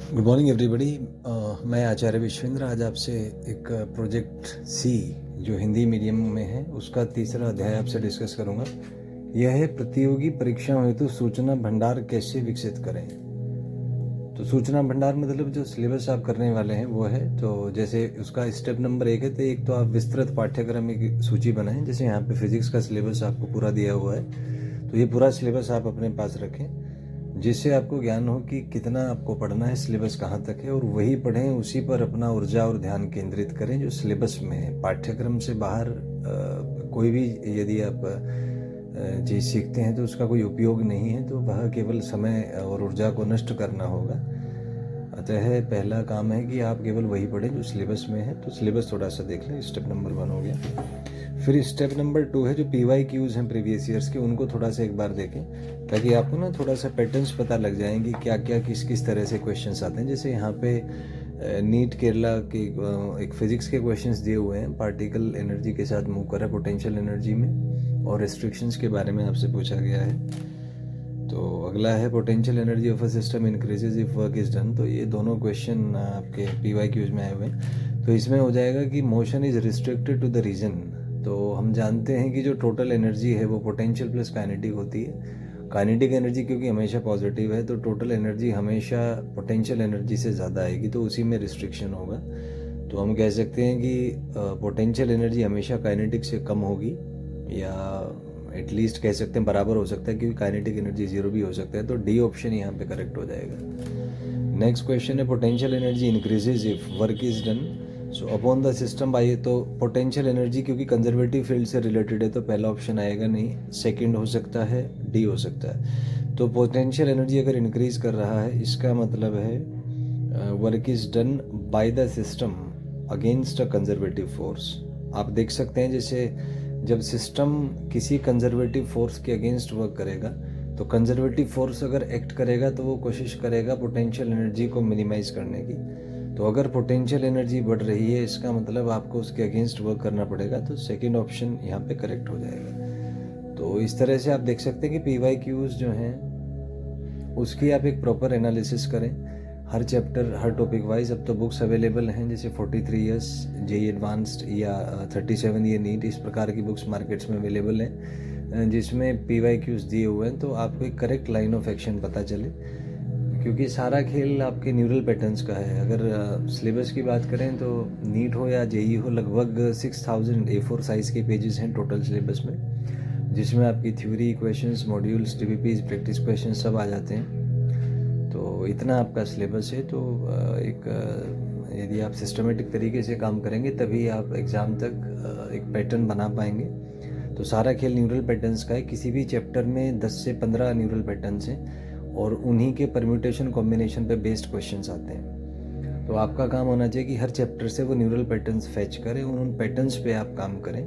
Good morning everybody. मैं आचार्य विश्वेंद्र आज आपसे एक प्रोजेक्ट सी जो हिंदी मीडियम में है उसका तीसरा अध्याय आपसे डिस्कस करूंगा। यह है प्रतियोगी परीक्षाओं हेतु सूचना भंडार कैसे विकसित करें। तो सूचना भंडार मतलब जो सिलेबस आप करने वाले हैं वो है, तो जैसे उसका स्टेप नंबर 1 है, तो एक तो आप विस्तृत पाठ्यक्रम की सूची बनाएं। जैसे यहाँ पे फिजिक्स का सिलेबस आपको पूरा दिया हुआ है, तो ये पूरा सिलेबस आप अपने पास रखें जिससे आपको ज्ञान हो कि कितना आपको पढ़ना है, सिलेबस कहाँ तक है, और वही पढ़ें, उसी पर अपना ऊर्जा और ध्यान केंद्रित करें जो सिलेबस में है। पाठ्यक्रम से बाहर कोई भी यदि आप चीज़ सीखते हैं तो उसका कोई उपयोग नहीं है, तो वह केवल समय और ऊर्जा को नष्ट करना होगा। अतः पहला काम है कि आप केवल वही पढ़ें जो सिलेबस में है। तो सिलेबस थोड़ा सा देख लें। स्टेप नंबर 1 हो गया। फिर स्टेप नंबर 2 है जो PYQs हैं प्रीवियस ईयर्स के, उनको थोड़ा सा एक बार देखें ताकि आपको ना थोड़ा सा पैटर्न्स पता लग जाएंगे क्या क्या किस किस तरह से क्वेश्चंस आते हैं। जैसे यहाँ पे नीट केरला के एक फिजिक्स के क्वेश्चंस दिए हुए हैं, पार्टिकल एनर्जी के साथ मूव कर रहा है पोटेंशियल एनर्जी में, और रिस्ट्रिक्शंस के बारे में आपसे पूछा गया है। तो अगला है potential energy of a system increases if work is done. तो ये दोनों क्वेश्चन आपके PYQs में आए हुए हैं। तो इसमें हो जाएगा कि motion is restricted to the region. तो हम जानते हैं कि जो टोटल एनर्जी है वो पोटेंशियल प्लस काइनेटिक होती है। काइनेटिक एनर्जी क्योंकि हमेशा पॉजिटिव है, तो टोटल एनर्जी हमेशा पोटेंशियल एनर्जी से ज़्यादा आएगी, तो उसी में रिस्ट्रिक्शन होगा। तो हम कह सकते हैं कि पोटेंशियल एनर्जी हमेशा काइनेटिक से कम होगी, या एटलीस्ट कह सकते हैं बराबर हो सकता है, क्योंकि काइनेटिक एनर्जी 0 भी हो सकता है। तो डी ऑप्शन यहाँ पे करेक्ट हो जाएगा। नेक्स्ट क्वेश्चन है potential energy increases if work is done so upon the system by. तो पोटेंशियल एनर्जी क्योंकि कंजर्वेटिव फील्ड से रिलेटेड है, तो पहला ऑप्शन आएगा नहीं, सेकंड हो सकता है, डी हो सकता है। तो पोटेंशियल एनर्जी अगर इंक्रीज कर रहा है, इसका मतलब है work is done by the system against a conservative force. आप देख सकते हैं जैसे जब सिस्टम किसी कंजर्वेटिव फोर्स के अगेंस्ट वर्क करेगा, तो कंजर्वेटिव फोर्स अगर एक्ट करेगा तो वो कोशिश करेगा पोटेंशियल एनर्जी को मिनिमाइज करने की। तो अगर पोटेंशियल एनर्जी बढ़ रही है, इसका मतलब आपको उसके अगेंस्ट वर्क करना पड़ेगा। तो सेकंड ऑप्शन यहाँ पे करेक्ट हो जाएगा। तो इस तरह से आप देख सकते हैं कि PYQs जो हैं उसकी आप एक प्रॉपर एनालिसिस करें, हर चैप्टर हर टॉपिक वाइज। अब तो बुक्स अवेलेबल हैं, जैसे 43 ईयर्स JEE एडवांस्ड या 37 ईयर नीट, इस प्रकार की बुक्स मार्केट्स में अवेलेबल हैं जिसमें PYQs दिए हुए हैं, तो आपको एक करेक्ट लाइन ऑफ एक्शन पता चले। क्योंकि सारा खेल आपके न्यूरल पैटर्न्स का है। अगर सिलेबस की बात करें तो नीट हो या JEE हो, लगभग 6000 A4 साइज़ के पेजेस हैं टोटल सिलेबस में, जिसमें आपकी theory, questions, modules, TPPs, practice question सब आ जाते हैं। तो इतना आपका सिलेबस है। तो यदि आप सिस्टमेटिक तरीके से काम करेंगे तभी आप एग्ज़ाम तक एक पैटर्न बना पाएंगे। तो सारा खेल न्यूरल पैटर्न्स का है। किसी भी चैप्टर में 10 से 15 न्यूरल पैटर्न्स हैं और उन्हीं के परम्यूटेशन कॉम्बिनेशन पे बेस्ड क्वेश्चंस आते हैं। तो आपका काम होना चाहिए कि हर चैप्टर से वो न्यूरल पैटर्न्स फैच करें, उन पैटर्न्स पे आप काम करें,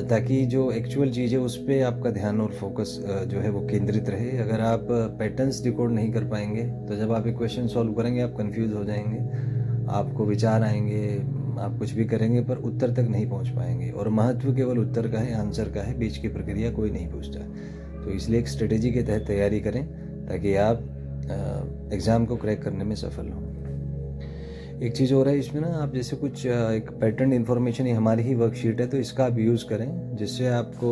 ताकि जो एक्चुअल चीज़ है उस पर आपका ध्यान और फोकस जो है वो केंद्रित रहे। अगर आप पैटर्न्स डिकोड नहीं कर पाएंगे तो जब आप एक क्वेश्चन सॉल्व करेंगे आप कंफ्यूज हो जाएंगे, आपको विचार आएंगे, आप कुछ भी करेंगे पर उत्तर तक नहीं पहुंच पाएंगे। और महत्व केवल उत्तर का है, आंसर का है, बीच की प्रक्रिया कोई नहीं पूछता। तो इसलिए एक स्ट्रेटेजी के तहत तैयारी करें ताकि आप एग्ज़ाम को क्रैक करने में सफल हों। एक चीज़ हो रहा है इसमें ना, आप जैसे कुछ एक पैटर्न इन्फॉर्मेशन, ये हमारी ही वर्कशीट है, तो इसका आप यूज़ करें जिससे आपको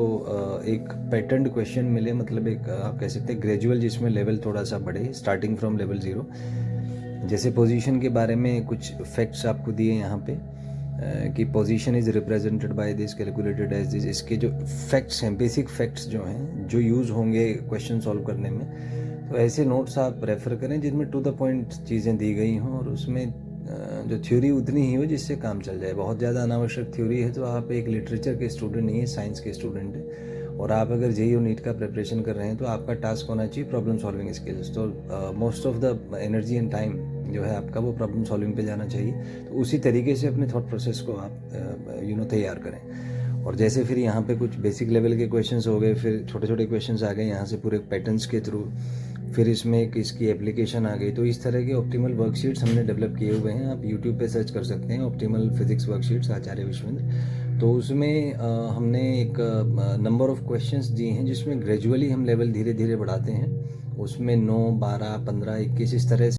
एक पैटर्न क्वेश्चन मिले। मतलब एक आप कह सकते हैं ग्रेजुअल, जिसमें लेवल थोड़ा सा बढ़े, स्टार्टिंग फ्रॉम लेवल 0। जैसे पोजीशन के बारे में कुछ फैक्ट्स आपको दिए यहाँ पे कि position is represented by this, calculated as this. इसके जो फैक्ट्स हैं, बेसिक फैक्ट्स जो हैं, जो यूज़ होंगे क्वेश्चन सॉल्व करने में, तो ऐसे नोट्स आप रेफ़र करें जिनमें टू द पॉइंट चीज़ें दी गई हों, और उसमें जो थ्योरी उतनी ही हो जिससे काम चल जाए। बहुत ज़्यादा अनावश्यक थ्योरी है तो आप एक लिटरेचर के स्टूडेंट नहीं है, साइंस के स्टूडेंट है, और आप अगर JEE और नीट का प्रिपरेशन कर रहे हैं तो आपका टास्क होना चाहिए प्रॉब्लम सॉल्विंग स्किल्स। तो most of the energy and time जो है आपका वो प्रॉब्लम सॉल्विंग पे जाना चाहिए। तो उसी तरीके से अपने थॉट प्रोसेस को आप तैयार करें। और जैसे फिर यहाँ पे कुछ बेसिक लेवल के क्वेश्चंस हो गए, फिर छोटे छोटे क्वेश्चंस आ गए यहाँ से पूरे पैटर्न्स के थ्रू, फिर इसमें एक इसकी एप्लीकेशन आ गई। तो इस तरह के ऑप्टिमल वर्कशीट्स हमने डेवलप किए हुए हैं। आप यूट्यूब पे सर्च कर सकते हैं ऑप्टिमल फिजिक्स वर्कशीट्स आचार्य विश्वेंद्र। तो उसमें हमने एक नंबर ऑफ क्वेश्चंस दिए हैं जिसमें ग्रेजुअली हम लेवल धीरे धीरे बढ़ाते हैं। उसमें 9, 12, 15, 21 इस तरह से